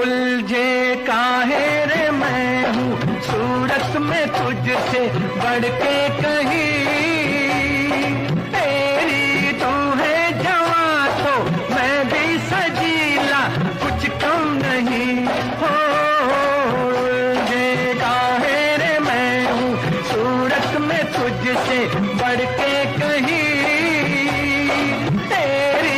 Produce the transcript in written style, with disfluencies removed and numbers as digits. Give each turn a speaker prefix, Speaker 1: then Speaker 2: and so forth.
Speaker 1: उलझे काहे रे मैं हूँ सूरत में तुझसे बढ़ के कहीं, तेरी तू है जवां तो मैं भी सजीला कुछ कम नहीं हो। उलझे काहे रे मैं हूँ सूरत में तुझसे बढ़ के कहीं, तेरी